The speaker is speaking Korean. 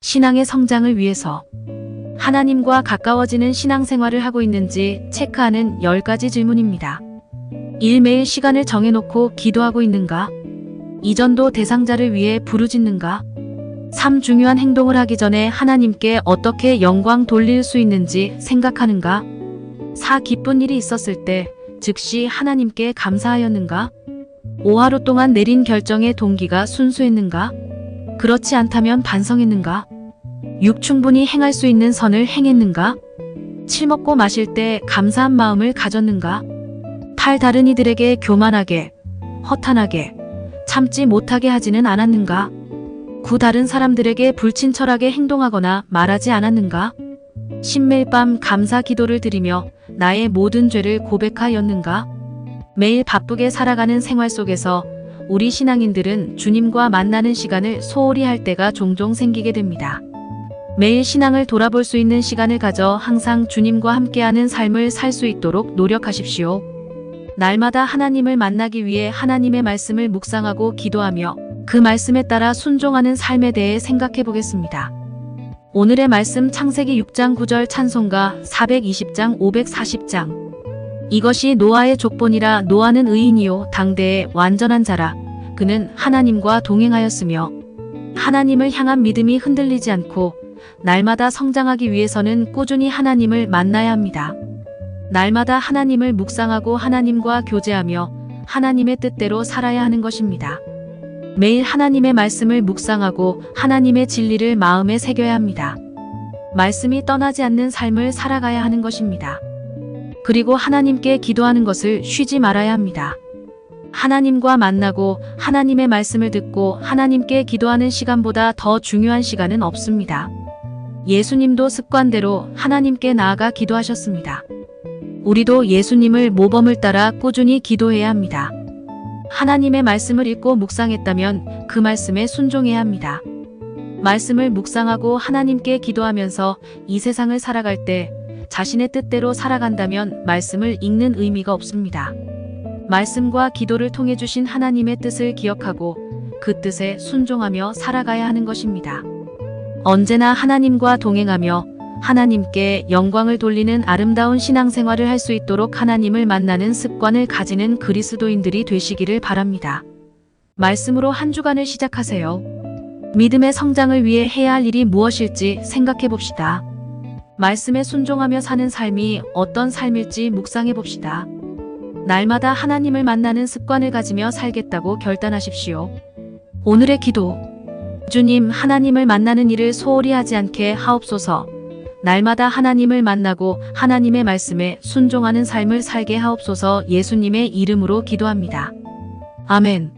신앙의 성장을 위해서 하나님과 가까워지는 신앙생활을 하고 있는지 체크하는 10가지 질문입니다. 1. 매일 시간을 정해놓고 기도하고 있는가? 이전도 대상자를 위해 부르짖는가? 3. 중요한 행동을 하기 전에 하나님께 어떻게 영광 돌릴 수 있는지 생각하는가? 4. 기쁜 일이 있었을 때 즉시 하나님께 감사하였는가? 5. 하루 동안 내린 결정의 동기가 순수했는가? 그렇지 않다면 반성했는가? 6. 충분히 행할 수 있는 선을 행했는가? 7. 먹고 마실 때 감사한 마음을 가졌는가? 8. 다른 이들에게 교만하게, 허탄하게, 참지 못하게 하지는 않았는가? 9. 다른 사람들에게 불친절하게 행동하거나 말하지 않았는가? 10. 매일 밤 감사 기도를 드리며 나의 모든 죄를 고백하였는가? 매일 바쁘게 살아가는 생활 속에서 우리 신앙인들은 주님과 만나는 시간을 소홀히 할 때가 종종 생기게 됩니다. 매일 신앙을 돌아볼 수 있는 시간을 가져 항상 주님과 함께하는 삶을 살 수 있도록 노력하십시오. 날마다 하나님을 만나기 위해 하나님의 말씀을 묵상하고 기도하며 그 말씀에 따라 순종하는 삶에 대해 생각해 보겠습니다. 오늘의 말씀 창세기 6장 9절 찬송가 420장 540장. 이것이 노아의 족본이라. 노아는 의인이요 당대의 완전한 자라. 그는 하나님과 동행하였으며 하나님을 향한 믿음이 흔들리지 않고 날마다 성장하기 위해서는 꾸준히 하나님을 만나야 합니다. 날마다 하나님을 묵상하고 하나님과 교제하며 하나님의 뜻대로 살아야 하는 것입니다. 매일 하나님의 말씀을 묵상하고 하나님의 진리를 마음에 새겨야 합니다. 말씀이 떠나지 않는 삶을 살아가야 하는 것입니다. 그리고 하나님께 기도하는 것을 쉬지 말아야 합니다. 하나님과 만나고 하나님의 말씀을 듣고 하나님께 기도하는 시간보다 더 중요한 시간은 없습니다. 예수님도 습관대로 하나님께 나아가 기도하셨습니다. 우리도 예수님을 모범을 따라 꾸준히 기도해야 합니다. 하나님의 말씀을 읽고 묵상했다면 그 말씀에 순종해야 합니다. 말씀을 묵상하고 하나님께 기도하면서 이 세상을 살아갈 때 자신의 뜻대로 살아간다면 말씀을 읽는 의미가 없습니다. 말씀과 기도를 통해 주신 하나님의 뜻을 기억하고 그 뜻에 순종하며 살아가야 하는 것입니다. 언제나 하나님과 동행하며 하나님께 영광을 돌리는 아름다운 신앙생활을 할 수 있도록 하나님을 만나는 습관을 가지는 그리스도인들이 되시기를 바랍니다. 말씀으로 한 주간을 시작하세요. 믿음의 성장을 위해 해야 할 일이 무엇일지 생각해 봅시다. 말씀에 순종하며 사는 삶이 어떤 삶일지 묵상해 봅시다. 날마다 하나님을 만나는 습관을 가지며 살겠다고 결단하십시오. 오늘의 기도. 주님, 하나님을 만나는 일을 소홀히 하지 않게 하옵소서. 날마다 하나님을 만나고 하나님의 말씀에 순종하는 삶을 살게 하옵소서. 예수님의 이름으로 기도합니다. 아멘.